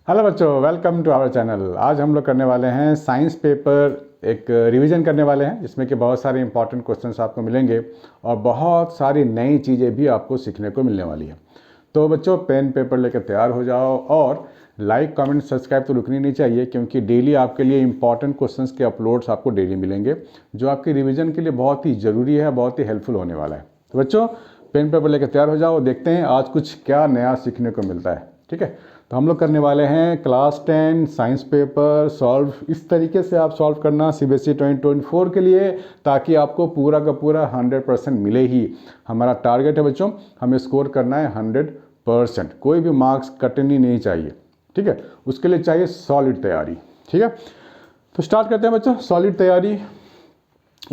Hello बच्चों, welcome to our channel. आज हम लोग करने वाले हैं साइंस पेपर, एक रिवीजन करने वाले हैं जिसमें कि बहुत सारे इंपॉर्टेंट क्वेश्चंस आपको मिलेंगे और बहुत सारी नई चीज़ें भी आपको सीखने को मिलने वाली है। तो बच्चों, पेन पेपर लेकर तैयार हो जाओ और लाइक कमेंट सब्सक्राइब तो रुकनी नहीं चाहिए, क्योंकि डेली आपके लिए इंपॉर्टेंट क्वेश्चंस के अपलोड्स आपको डेली मिलेंगे जो आपकी रिविजन के लिए बहुत ही ज़रूरी है, बहुत ही हेल्पफुल होने वाला है। तो बच्चों, पेन पेपर लेकर तैयार हो जाओ, देखते हैं आज कुछ क्या नया सीखने को मिलता है। ठीक है, तो हम लोग करने वाले हैं क्लास 10 साइंस पेपर सॉल्व। इस तरीके से आप सॉल्व करना CBSE 2024 के लिए, ताकि आपको पूरा का पूरा 100% मिले ही। हमारा टारगेट है बच्चों, हमें स्कोर करना है 100%, कोई भी मार्क्स कटनी नहीं चाहिए। ठीक है, उसके लिए चाहिए सॉलिड तैयारी। ठीक है, तो स्टार्ट करते हैं बच्चों, सॉलिड तैयारी।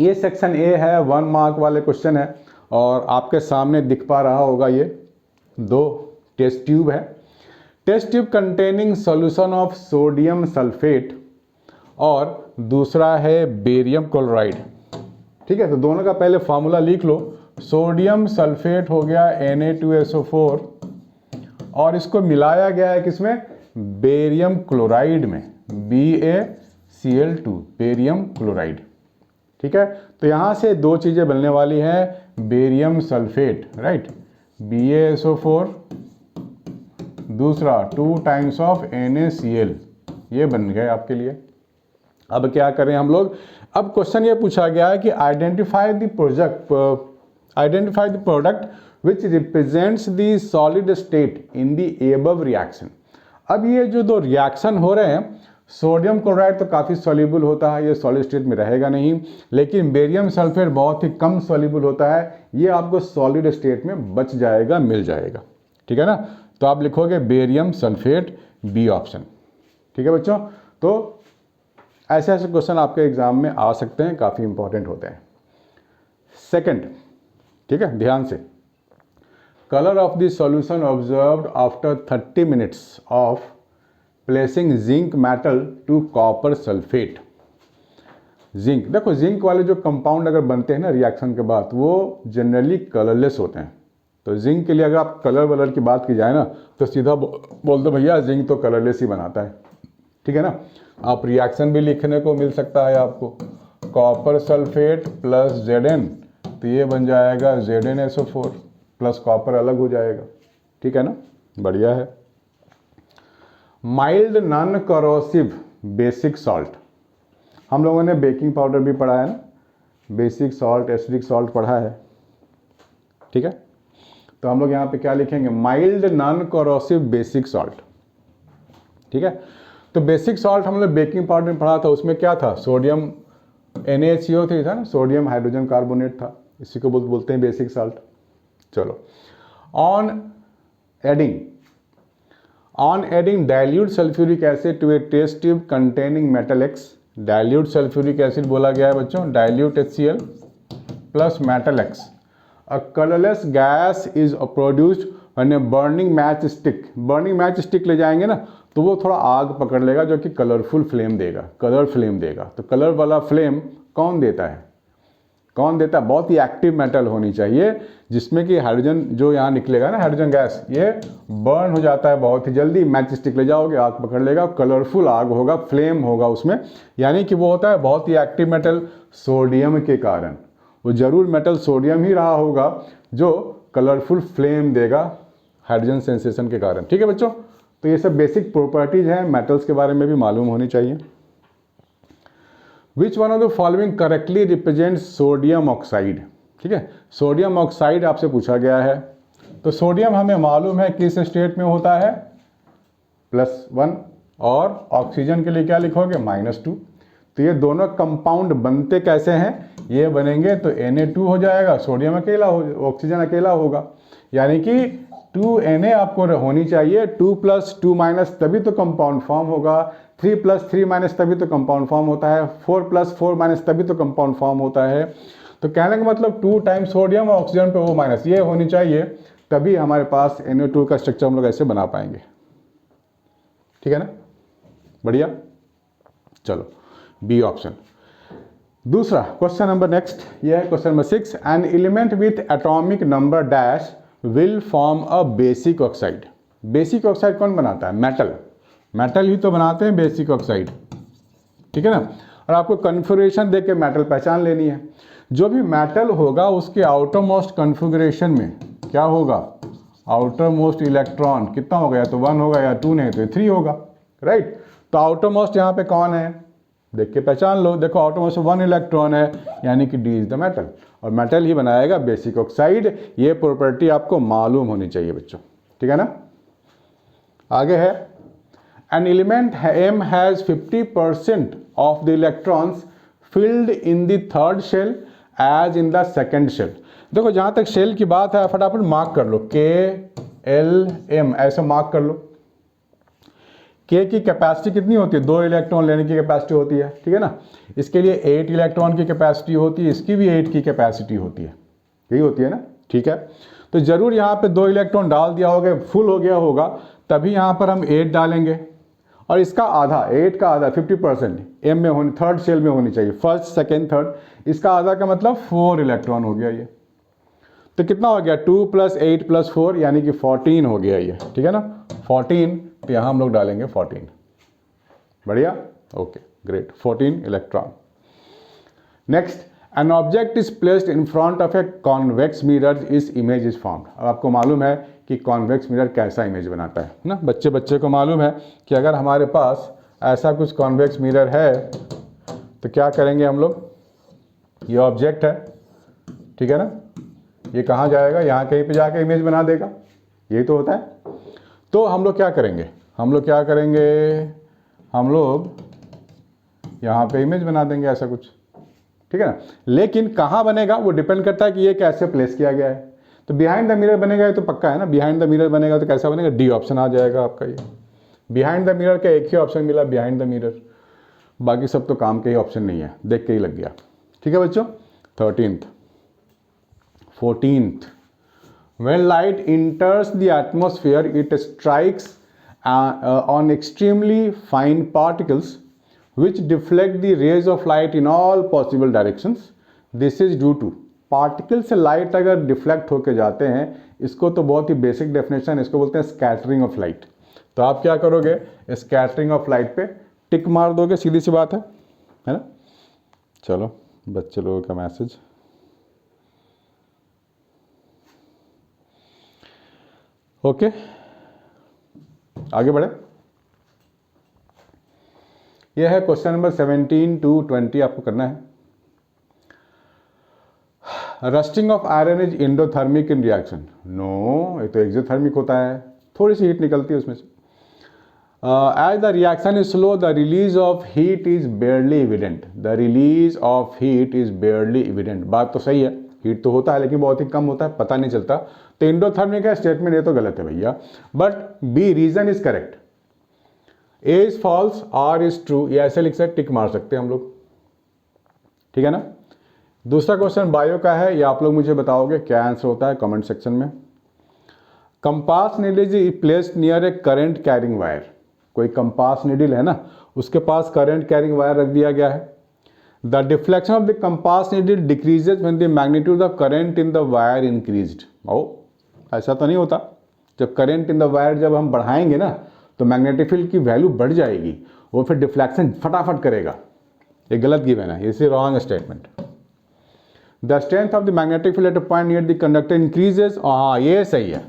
ये सेक्शन ए है, 1 मार्क वाले क्वेश्चन है और आपके सामने दिख पा रहा होगा ये 2 टेस्ट ट्यूब है। Test tube containing solution of sodium sulphate और दूसरा है बेरियम क्लोराइड। ठीक है, तो दोनों का पहले फार्मूला लिख लो। सोडियम सल्फेट हो गया Na2SO4 और इसको मिलाया गया है किसमें? बेरियम क्लोराइड में, BaCl2, बेरियम क्लोराइड। ठीक है, तो यहां से 2 चीजें बनने वाली हैं। बेरियम सल्फेट, राइट, BaSO4, दूसरा 2 टाइम्स ऑफ NaCl, ये बन गए आपके लिए। अब क्या करें हम लोग? अब क्वेश्चन ये पूछा गया है कि identify the product which represents the solid state in the above reaction. अब ये जो 2 रिएक्शन हो रहे हैं, सोडियम क्लोराइड तो काफ़ी सॉल्युबल होता है, ये सॉलिड स्टेट में रहेगा नहीं, लेकिन बेरियम सल्फेट बहुत ही कम सॉल्युबल होता है, ये आपको सॉलिड स्टेट में बच जाएगा, मिल जाएगा। ठीक है ना, तो आप लिखोगे बेरियम सल्फेट, बी ऑप्शन। ठीक है बच्चों, तो ऐसे ऐसे क्वेश्चन आपके एग्जाम में आ सकते हैं, काफ़ी इंपॉर्टेंट होते हैं। सेकंड, ठीक है, ध्यान से, colour of the solution observed after 30 minutes of placing zinc metal to copper sulphate. Zinc, देखो जिंक वाले जो कंपाउंड अगर बनते हैं ना रिएक्शन के बाद, वो जनरली कलरलेस होते हैं। तो जिंक के लिए अगर आप कलर वलर की बात की जाए ना, तो सीधा बोल दो भैया जिंक तो कलरलेस ही बनाता है। ठीक है ना, आप रिएक्शन भी लिखने को मिल सकता है आपको, कॉपर सल्फेट प्लस Zn, तो ये बन जाएगा ZnSO4 प्लस कॉपर अलग हो जाएगा। ठीक है ना, बढ़िया है। Mild non corrosive basic salt, हम लोगों ने बेकिंग पाउडर भी पढ़ा है ना, बेसिक सॉल्ट, एसिडिक सॉल्ट पढ़ा है। ठीक है, तो हम लोग यहाँ पे क्या लिखेंगे? Mild non corrosive basic salt. ठीक है, तो बेसिक सॉल्ट हम लोग बेकिंग पाउडर में पढ़ा था, उसमें क्या था? सोडियम NaCO3 था ना, सोडियम हाइड्रोजन कार्बोनेट था, इसी को बोलते हैं बेसिक सॉल्ट। चलो, on adding dilute sulphuric acid to a test tube containing metal X, dilute sulphuric acid बोला गया है बच्चों, dilute HCl plus metal X। A colorless gas is produced when a burning match stick ले जाएंगे ना, तो वो थोड़ा आग पकड़ लेगा जो कि कलरफुल फ्लेम देगा, कलर फ्लेम देगा। तो कलर वाला फ्लेम कौन देता है? बहुत ही एक्टिव मेटल होनी चाहिए, जिसमें कि हाइड्रोजन जो यहाँ निकलेगा ना, हाइड्रोजन गैस, ये बर्न हो जाता है बहुत ही जल्दी। मैच स्टिक ले जाओगे, आग पकड़ लेगा, कलरफुल आग होगा, फ्लेम होगा उसमें, यानी कि वो होता है बहुत ही एक्टिव मेटल सोडियम के कारण। वो जरूर मेटल सोडियम ही रहा होगा जो कलरफुल फ्लेम देगा हाइड्रोजन सेंसेशन के कारण। ठीक है बच्चों, तो ये सब बेसिक प्रॉपर्टीज हैं, मेटल्स के बारे में भी मालूम होनी चाहिए। Which one of the following correctly represent sodium oxide? ठीक है, सोडियम ऑक्साइड आपसे पूछा गया है, तो सोडियम हमें मालूम है किस स्टेट में होता है, +1, और ऑक्सीजन के लिए क्या लिखोगे? -2। तो ये दोनों कंपाउंड बनते कैसे हैं? ये बनेंगे तो Na2 हो जाएगा, सोडियम अकेला हो, ऑक्सीजन अकेला होगा, यानी कि 2Na आपको होनी चाहिए। 2 + 2 - तभी तो कंपाउंड फॉर्म होगा, 3 + 3 - तभी तो कंपाउंड फॉर्म होता है, 4 + 4 - तभी तो कंपाउंड फॉर्म होता है। तो कहने का मतलब 2 टाइम्स सोडियम और ऑक्सीजन पे O- ये होनी चाहिए, तभी हमारे पास Na2 का स्ट्रक्चर हम लोग ऐसे बना पाएंगे। ठीक है ना, बढ़िया। चलो, बी ऑप्शन। दूसरा क्वेश्चन नंबर नेक्स्ट, ये है question number 6। An element with atomic number dash will form a basic oxide. Basic oxide कौन बनाता है? मेटल। मेटल ही तो बनाते हैं बेसिक ऑक्साइड, ठीक है ना। और आपको कन्फिगरेशन देख के मेटल पहचान लेनी है। जो भी मेटल होगा उसके आउटर मोस्ट कन्फिगरेशन में क्या होगा, आउटर मोस्ट इलेक्ट्रॉन कितना होगा, या तो 1 होगा या 2 नहीं तो 3 होगा, राइट। तो आउटर मोस्ट यहाँ पे कौन है, देख के पहचान लो। देखो आउटर मोस्ट 1 इलेक्ट्रॉन है, यानी कि डी इज द मेटल, और मेटल ही बनाएगा बेसिक ऑक्साइड। ये प्रॉपर्टी आपको मालूम होनी चाहिए बच्चों, ठीक है ना। आगे है, an element M has 50% of the electrons filled in the third shell as in the second shell. देखो जहां तक शेल की बात है फटाफट मार्क कर लो, KLM ऐसे मार्क कर लो। K की कैपेसिटी कितनी होती है, 2 इलेक्ट्रॉन लेने की कैपेसिटी होती है, ठीक है ना। इसके लिए 8 इलेक्ट्रॉन की कैपेसिटी होती है, इसकी भी 8 की कैपेसिटी होती है, यही होती है ना, ठीक है। तो जरूर यहाँ पे 2 इलेक्ट्रॉन डाल दिया होगा, फुल हो गया होगा, तभी यहाँ पर हम 8 डालेंगे, और इसका आधा, 8 का आधा 50% M में होनी, थर्ड शेल में होनी चाहिए, फर्स्ट सेकेंड थर्ड, इसका आधा का मतलब 4 इलेक्ट्रॉन हो गया ये। तो कितना हो गया, 2 + 8 + 4 यानी कि 14 हो गया ये, ठीक है ना, 14। तो यहाँ हम लोग डालेंगे 14, बढ़िया, okay great, 14 electron. Next, an object is placed in front of a convex mirror, इस इमेज इज फॉर्म्ड। अब आपको मालूम है कि कॉन्वेक्स मिरर कैसा इमेज बनाता है ना, बच्चे को मालूम है कि अगर हमारे पास ऐसा कुछ कॉन्वेक्स मिरर है तो क्या करेंगे हम लोग, ये ऑब्जेक्ट है, ठीक है ना, ये कहाँ जाएगा, यहाँ कहीं पे जाके इमेज बना देगा, यही तो होता है। तो हम लोग क्या करेंगे, हम लोग यहाँ पे इमेज बना देंगे ऐसा कुछ, ठीक है ना। लेकिन कहाँ बनेगा वो डिपेंड करता है कि ये कैसे प्लेस किया गया है। तो बिहाइंड द मिरर बनेगा, ये तो पक्का है ना, बिहाइंड द मिरर बनेगा तो कैसा बनेगा, डी ऑप्शन आ जाएगा आपका। ये बिहाइंड द मिरर का एक ही ऑप्शन मिला, बिहाइंड द मिरर, बाकी सब तो काम के ही ऑप्शन नहीं है, देख के ही लग गया, ठीक है बच्चों। 13th 14th, when light enters the atmosphere it strikes on extremely fine particles which deflect the rays of light in all possible directions. This is due to, particle से लाइट अगर डिफ्लेक्ट होके जाते हैं, इसको तो बहुत ही बेसिक डेफिनेशन, इसको बोलते हैं स्कैटरिंग ऑफ लाइट। तो आप क्या करोगे, स्कैटरिंग ऑफ लाइट पे टिक मार दोगे, सीधी सी बात है ना। चलो बच्चे लोगों का मैसेज, ओके आगे बढ़े। यह है क्वेश्चन नंबर 17 to 20 आपको करना है। Rusting of iron is endothermic in reaction, no ये तो एक्सोथर्मिक होता है, थोड़ी सी हीट निकलती है उसमें से। As the reaction is slow the release of heat is barely evident, the release of heat is barely evident, बात तो सही है, हीट तो होता है लेकिन बहुत ही कम होता है, पता नहीं चलता। तो एंडोथर्मिक है स्टेटमेंट, ये तो गलत है भैया, but B reason is correct, A is false, R is true, ये ऐसे लिख सकते, टिक मार सकते हैं हम लोग, ठीक है ना। दूसरा क्वेश्चन बायो का है, ये आप लोग मुझे बताओगे क्या आंसर होता है कमेंट सेक्शन में। Compass needle is placed near A current carrying wire, कोई कंपास नीडल है ना, उसके पास करंट कैरिंग वायर रख दिया गया है। The deflection of the compass needle decreases when the magnitude of current in the wire increased. ओ ऐसा तो नहीं होता, जब करंट इन द वायर जब हम बढ़ाएंगे ना तो मैग्नेटिक फील्ड की वैल्यू बढ़ जाएगी, वो फिर डिफ्लेक्शन फटाफट करेगा, ये गलत गिवन है, इसे wrong statement. The strength of the magnetic field at a point near the conductor increases, हाँ ये सही है,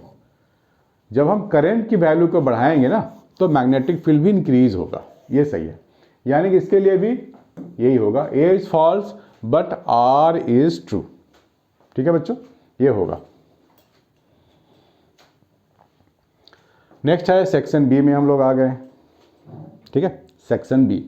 जब हम करंट की वैल्यू को बढ़ाएंगे ना तो मैग्नेटिक फील्ड भी इंक्रीज होगा, ये सही है, यानी कि इसके लिए भी यही होगा, A is false but R is true, ठीक है बच्चों, ये होगा। नेक्स्ट है सेक्शन बी में हम लोग आ गए, ठीक है, section B.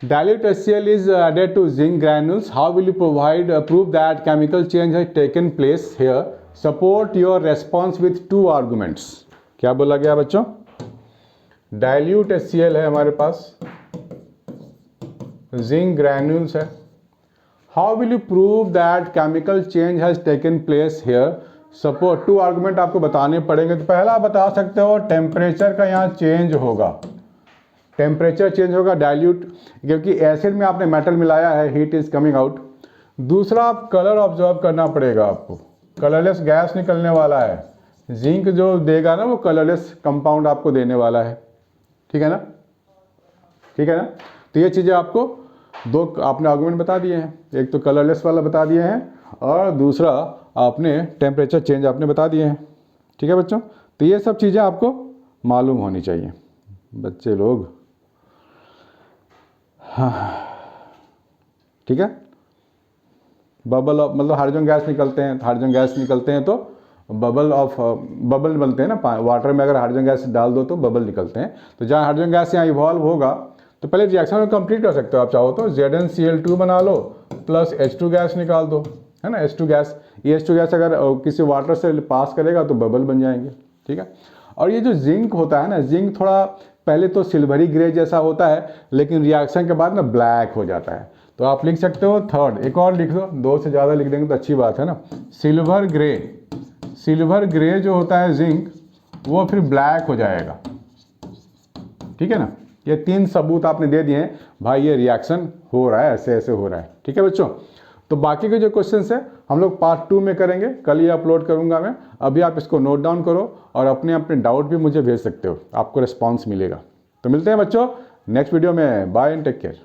Dilute HCl is added to zinc granules. How will you prove that chemical change has taken place here? Support your response with two arguments. क्या बोला गया बच्चों? Dilute HCl है हमारे पास, zinc granules है. How will you prove that chemical change has taken place here? Support two argument आपको बताने पड़ेंगे. तो पहला बता सकते हो टेम्परेचर का यहाँ चेंज होगा, टेम्परेचर चेंज होगा डाइल्यूट, क्योंकि एसिड में आपने मेटल मिलाया है, हीट इज कमिंग आउट। दूसरा आप कलर ऑब्जर्व करना पड़ेगा आपको, कलरलेस गैस निकलने वाला है, जिंक जो देगा ना वो कलरलेस कंपाउंड आपको देने वाला है, ठीक है ना, ठीक है ना। तो ये चीज़ें आपको दो आपने आर्गुमेंट बता दिए हैं, एक तो कलरलेस वाला बता दिए हैं और दूसरा आपने टेम्परेचर चेंज आपने बता दिए हैं। ठीक है बच्चों, तो ये सब चीज़ें आपको मालूम होनी चाहिए बच्चे लोग। हाँ, ठीक है। बबल ऑफ मतलब हाइड्रोजन गैस निकलते हैं, हाइड्रोजन गैस निकलते हैं तो बबल बनते हैं ना, वाटर में अगर हाइड्रोजन गैस डाल दो तो बबल निकलते हैं। तो जहाँ हाइड्रोजन गैस यहाँ इवॉल्व होगा तो पहले रिएक्शन में कंप्लीट कर सकते हो आप चाहो तो ZnCl2 बना लो प्लस H2 गैस निकाल दो, है ना। H2 गैस, ये H2 गैस अगर किसी वाटर से पास करेगा तो बबल बन जाएंगे। ठीक है। और ये जो जिंक होता है ना, जिंक थोड़ा पहले तो सिल्वरी ग्रे जैसा होता है लेकिन रिएक्शन के बाद ना ब्लैक हो जाता है। तो आप लिख सकते हो थर्ड, एक और लिख दो, दो से ज़्यादा लिख देंगे तो अच्छी बात है ना। सिल्वर ग्रे जो होता है जिंक वो फिर ब्लैक हो जाएगा। ठीक है ना। ये तीन सबूत आपने दे दिए हैं भाई, ये रिएक्शन हो रहा है, ऐसे ऐसे हो रहा है। ठीक है बच्चों, तो बाकी के जो क्वेश्चंस है हम लोग पार्ट 2 में करेंगे, कल ये अपलोड करूंगा मैं। अभी आप इसको नोट डाउन करो और अपने अपने डाउट भी मुझे भेज सकते हो, आपको रिस्पॉन्स मिलेगा। तो मिलते हैं बच्चों नेक्स्ट वीडियो में, बाय एंड टेक केयर।